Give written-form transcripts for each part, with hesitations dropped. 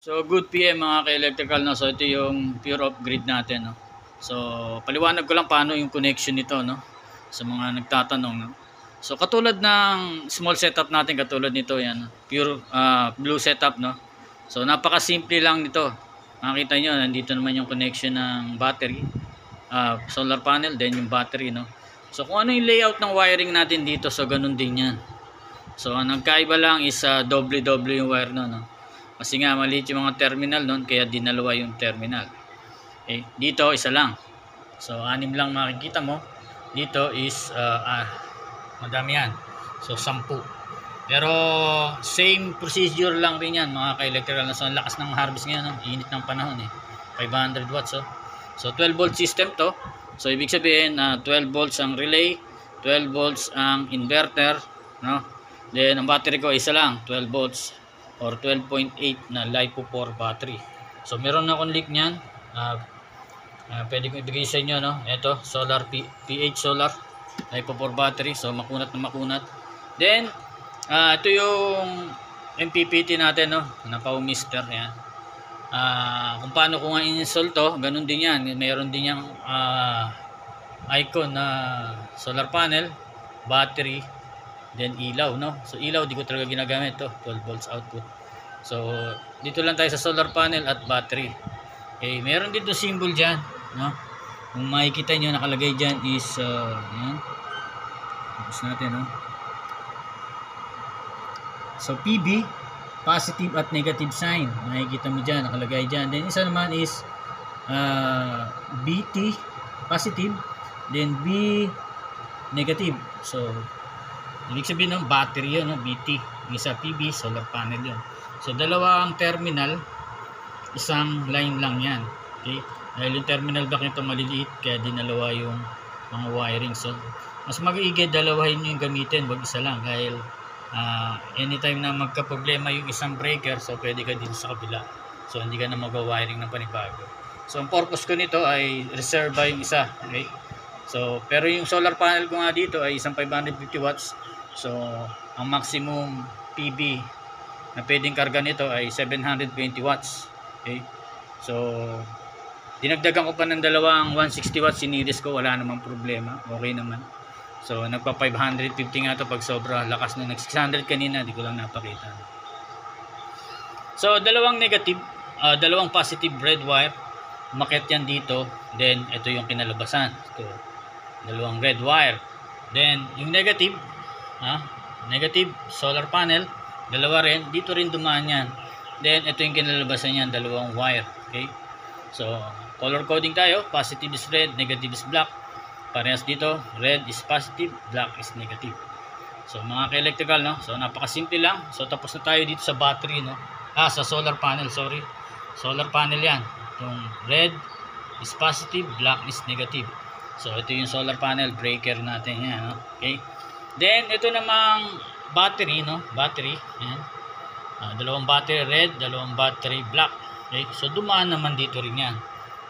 So good PM mga ka-electrical, no. So ito yung pure off grid natin, no. So paliwanag ko lang paano yung connection nito, no, sa mga nagtatanong, no. So katulad ng small setup natin, katulad nito yan, pure blue setup, no. So napakasimple lang nito. Makita nyo, nandito naman yung connection ng battery, solar panel, then yung battery, no. So kung ano yung layout ng wiring natin dito, so ganun din yan. So ang nagkaiba lang is doble-doble yung wire, no. Kasi nga maliit yung mga terminal nun, kaya dinalawa yung terminal. Okay, dito isa lang. So 6 lang makikita mo. Dito is madami yan. So 10. Pero same procedure lang rin yan mga ka-electrical. So ang lakas ng harvest ngayon, no? Init ng panahon 500 watts. So 12 volt system to. So ibig sabihin 12 volts ang relay, 12 volts ang inverter, no? Then ang battery ko isa lang, 12 volts or 12.8 na LiPo4 battery. So meron na akong link niyan. Pwede ko ibigay sa inyo, no. Ito, solar PH solar LiPo4 battery. So makunat na makunat. Then ito yung MPPT natin, no, na pau-mister yan. Kung paano ko nga in-install to, ganun din yan. Mayroon din yung icon na solar panel, battery, then ilaw, no. So ilaw di ko talaga ginagamit to, 12 volts output. So dito lang tayo sa solar panel at battery. Okay, meron dito symbol diyan, no. Kung makikita niyo nakalagay diyan is yan. Tapos natin, no. So PB, positive at negative sign. Makikita mo diyan, nakalagay diyan. Then isa naman is BT, positive, then B, negative. So ibig sabihin ng battery yun, no? BT. Isa PB, solar panel yun. So dalawang terminal, isang line lang yan. Okay? Dahil yung terminal back nito maliliit, kaya dinalawa yung mga wiring. So mas mag-iigay dalawahin nyo yung gamitin, wag isa lang. Dahil anytime na magka-problema yung isang breaker, so pwede ka dito sa kabila. So hindi ka na mag-wiring ng panibago. So ang purpose ko nito ay reserve yung isa. Okay? So pero yung solar panel ko nga dito ay isang 550 watts. So ang maximum PB na pwedeng karga nito ay 720 watts. Okay? So dinagdagan ko pa ng dalawang 160 watts, siniris ko, wala namang problema, okay naman. So nagpa 550 nga to pag sobra lakas na. Nag 600 kanina, di ko lang napakita. So dalawang negative, dalawang positive red wire, umakyat yan dito. Then ito yung kinalabasan, ito, dalawang red wire. Then yung negative, negative solar panel, dalawa rin, dito rin dumaan yan. Then ito yung kinalabasan yan, dalawang wire. Okay, so color coding tayo, positive is red, negative is black. Parehas dito, red is positive, black is negative. So mga ka-electrical, no, so napakasimple lang. So tapos na tayo dito sa battery, no, sa solar panel, sorry, solar panel yan. Yung red is positive, black is negative. So ito yung solar panel breaker natin yan, no? Okay, then ito namang battery, no, battery yan. Dalawang battery red, dalawang battery black. Okay, so dumaan naman dito rin yan.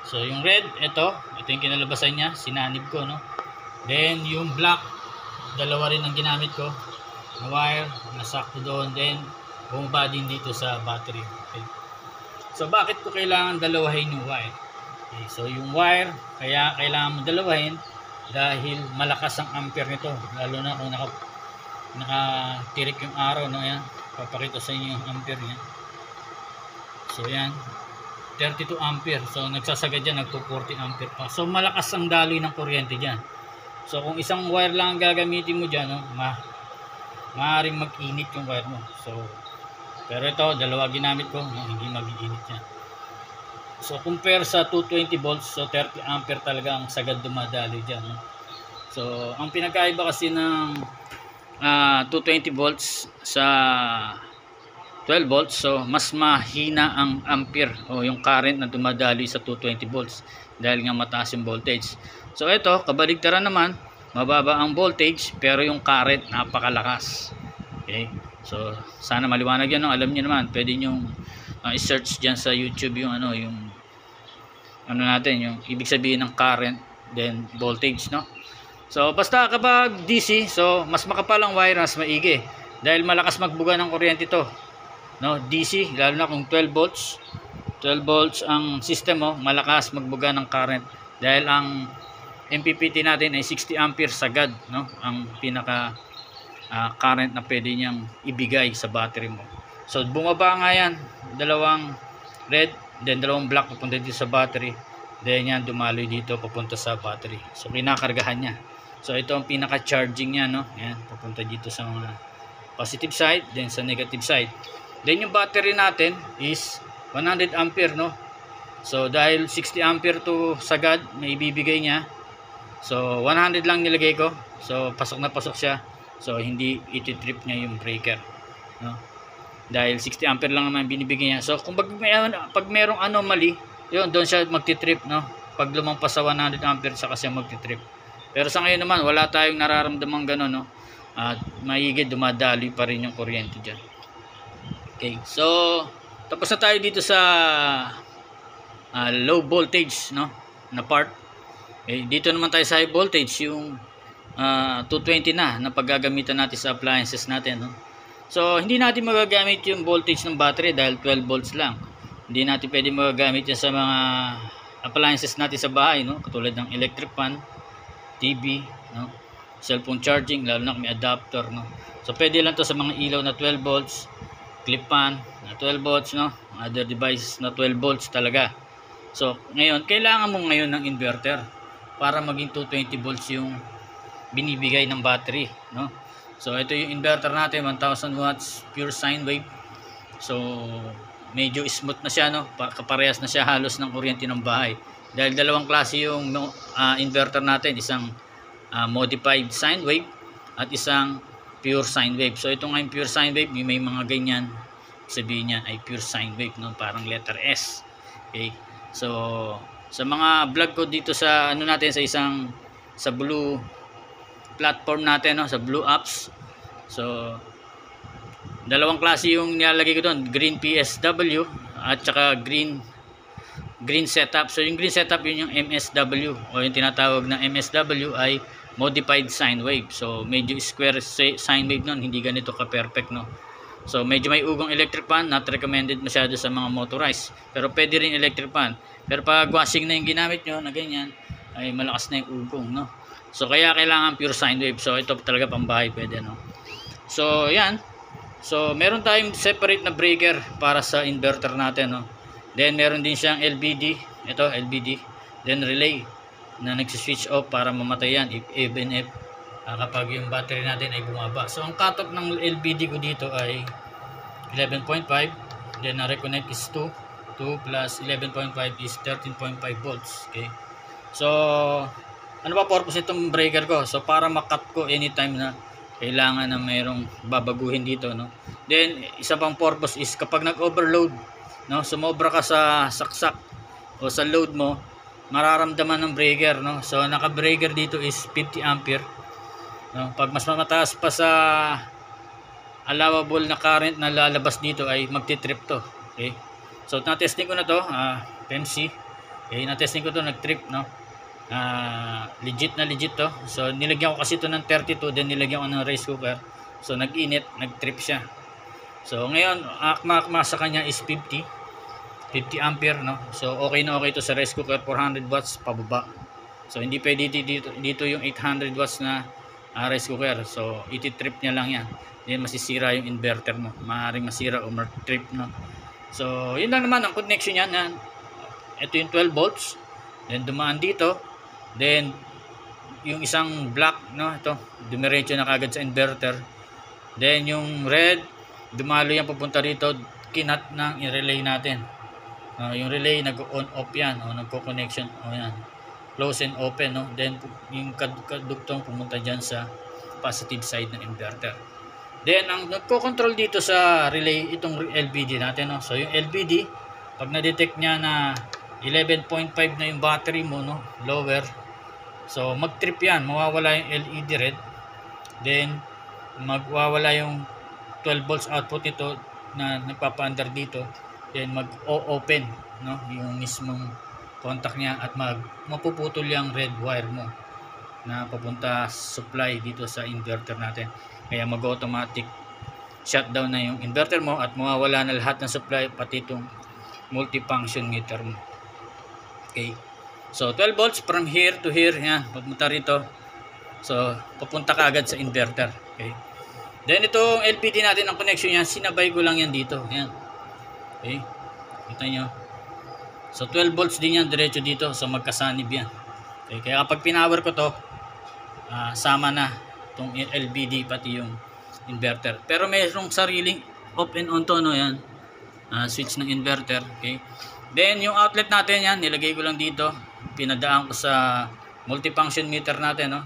So yung red, ito yung kinalabasan niya, sinanib ko, no. Then yung black, dalawa rin ang ginamit ko na wire, nasakto doon. Then bumaba din dito sa battery. Okay, so bakit ko kailangan dalawahin yung wire? Okay, so yung wire, kaya kailangan mo dalawahin dahil malakas ang ampere nito, lalo na kung nakatirik yung araw, no. Yan, papakita sa inyo yung ampere niya. So yan, 32 ampere. So nagsasagad dyan, nagpo-40 ampere pa. So malakas ang daloy ng kuryente dyan. So kung isang wire lang ang gagamitin mo dyan, no, maaaring mag-init yung wire mo. So pero ito, dalawa ginamit ko, no, hindi mag-init yan. So compare sa 220 volts, so 30 ampere talaga ang sagad dumadaloy dyan, no? So ang pinagkaiba kasi ng 220 volts sa 12 volts, so mas mahina ang ampere o yung current na dumadaloy sa 220 volts dahil nga mataas yung voltage. So ito, kabaligtaran naman, mababa ang voltage pero yung current napakalakas. Okay, so sana maliwanag yan, no? Alam niyo naman, pwede nyo i-search dyan sa YouTube yung natin, yung ibig sabihin ng current then voltage, no. So basta kapag DC, so mas makapal ang wire, mas maigi dahil malakas magbuga ng kuryente ito, no, DC, lalo na kung 12 volts. 12 volts ang system mo, malakas magbuga ng current dahil ang MPPT natin ay 60 ampere sagad, no, ang pinaka current na pwede niyang ibigay sa battery mo. So bumaba nga yan, dalawang red, then dalawang black papunta dito sa battery, then yan dumaloy dito papunta sa battery. So kinakargahan niya. So ito ang pinaka charging niya, no, yan papunta dito sa mga positive side, then sa negative side. Then yung battery natin is 100 ampere, no. So dahil 60 ampere to sagad na ibibigay niya, so 100 lang nilagay ko. So pasok na pasok siya. So hindi iti-trip niya yung breaker, no. Dahil 60 ampere lang naman binibigay niya. So kung pag merong anomaly, yun doon siya magti-trip, no. Pag lumampas sa 100 ampere saka siya magti-trip. Pero sa ngayon naman wala tayong nararamdamang gano'n, no. At maigid dumadaloy pa rin yung kuryente diyan. Okay. So tapos na tayo dito sa low voltage, no, na part. Okay, dito naman tayo sa high voltage, yung 220 na paggagamitan natin sa appliances natin, no? So hindi natin magagamit yung voltage ng battery dahil 12 volts lang. Hindi natin pwede magagamit yan sa mga appliances natin sa bahay, no? Katulad ng electric fan, TV, no? Cellphone charging, lalo na kung may adapter, no? So pwede lang to sa mga ilaw na 12 volts, clip fan na 12 volts, no? Other devices na 12 volts talaga. So ngayon kailangan mo ngayon ng inverter para maging 220 volts yung binibigay ng battery, no. So ito yung inverter natin, 1000 watts pure sine wave. So medyo smooth na siya, no, kaparehas na siya halos ng kuryente ng bahay dahil dalawang klase yung inverter natin, isang modified sine wave at isang pure sine wave. So ito nga yung pure sine wave, may mga ganyan, sabihin niya ay pure sine wave, no, parang letter S. Okay, so sa mga vlog ko dito sa natin, sa blue platform natin, no, sa blue apps. So dalawang klase yung nilalagay ko doon, green PSW at saka green setup. So yung green setup yun yung MSW, o yung tinatawag na MSW ay modified sine wave. So medyo square sine wave nun, hindi ganito ka perfect, no. So medyo may ugong electric fan, not recommended masyado sa mga motorized, pero pwede rin electric fan. Pero pag washing na yung ginamit nyo na ganyan, ay malakas na yung ugong, no. So kaya kailangan pure sine wave. So ito talaga pambahay pwede, no. So yan. So meron tayong separate na breaker para sa inverter natin, no. Then meron din siyang LVD. Ito LVD. Then relay na nagsi-switch off para mamatay yan even if kapag yung battery natin ay bumaba. So ang cutoff ng LVD ko dito ay 11.5. Then na reconnect is 2 plus 11.5 is 13.5 volts. Okay. So ano ba purpose itong breaker ko? So para makat ko anytime na kailangan na mayroong babaguhin dito, no. Then isa pang purpose is kapag nag-overload, no, sumobra ka sa saksak o sa load mo, mararamdaman ng breaker, no. So naka-breaker dito is 50 ampere, no. Pag mas mataas pa sa allowable na current na lalabas dito ay magti-trip to. Okay. So na-testing ko na to, PMC. Okay, na-testing ko to, nag-trip, no. Legit to. So nilagyan ko kasi ito ng 32, then nilagyan ko ng rice cooker. So nag-init, nag-trip siya. So ngayon akma sa kanya is 50 ampere, no. So okay na okay ito sa rice cooker, 400 watts pababa. So hindi pwede dito yung 800 watts na rice cooker. So iti-trip niya lang yan. Then masisira yung inverter mo, maaaring masira o ma-trip, no. So yun lang naman ang connection niyan. Ito yung 12 volts, then dumaan dito. Then yung isang black, no, ito dumiretso na kagad sa inverter. Then yung red dumalo yan papunta rito, kinat ng relay natin. Yung relay nag-on off yan, o nagko-connection, o yan, close and open, no. Then yung kadugtong pumunta dyan sa positive side ng inverter. Then ang nagko-control dito sa relay itong LVD natin, no. So yung LVD pag na-detect niya na 11.5 na yung battery mo, no, lower, so mag-trip yan, mawawala yung LED red, then magwawala yung 12 volts output nito na nagpapa-under dito, then mag-open, no, yung mismong contact niya, at mapuputol yung red wire mo na papunta supply dito sa inverter natin. Kaya mag-automatic shutdown na yung inverter mo at mawawala na lahat ng supply, pati itong multifunction meter mo. Okay, so 12 volts from here to here, yan, pupunta rito. So pupunta ka agad sa inverter. Okay, then itong LPD natin, ang connection yan, sinabay ko lang yan dito, yan. Okay, kita nyo. So 12 volts din yan, diretso dito, so magkasanib yan. Okay, kaya kapag pinower ko to, sama na itong LPD pati yung inverter. Pero mayroong sariling off and on to, no, yan. Switch ng inverter. Okay, then yung outlet natin yan, nilagay ko lang dito, pinadaan ko sa multifunction meter natin, no.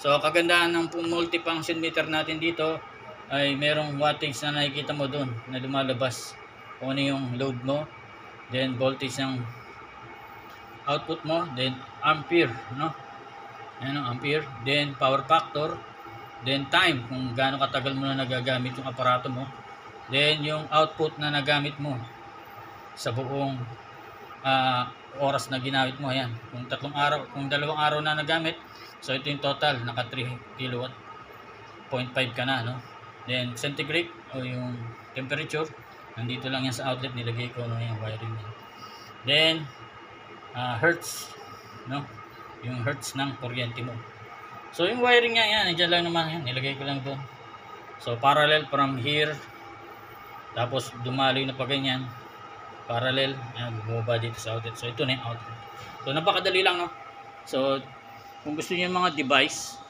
So kagandahan ng multifunction meter natin dito ay merong wattage na nakikita mo doon na lumalabas kung ano yung load mo, then voltage ng output mo, then ampere, no, ano, ampere, then power factor, then time, kung gaano katagal mo na nagagamit yung aparato mo, then yung output na nagamit mo sa buong oras na ginamit mo. Ayan, kung 2 araw na nagamit, so ito yung total, naka 3 kilowatt 0.5 ka na, no. Then centigrade o yung temperature, nandito lang yan sa outlet, nilagay ko no, yung wiring niya. Then hertz, no, yung hertz ng kuryente mo. So yung wiring niya yan, nandiyan lang naman yan, nilagay ko lang doon. So parallel from here, tapos dumaloy na pa ganyan, parallel, ayan, bumaba dito sa outlet. So ito na yung outlet. So napakadali lang, no. So kung gusto niyo yung mga devices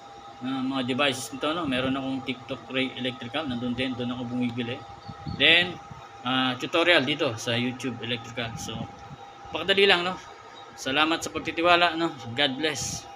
nito, no, meron akong TikTok Ray Electrical, nandun din, doon ako bumibili. Then tutorial dito sa YouTube Electrical. So napakadali lang, no. Salamat sa pagtitiwala, no. God bless.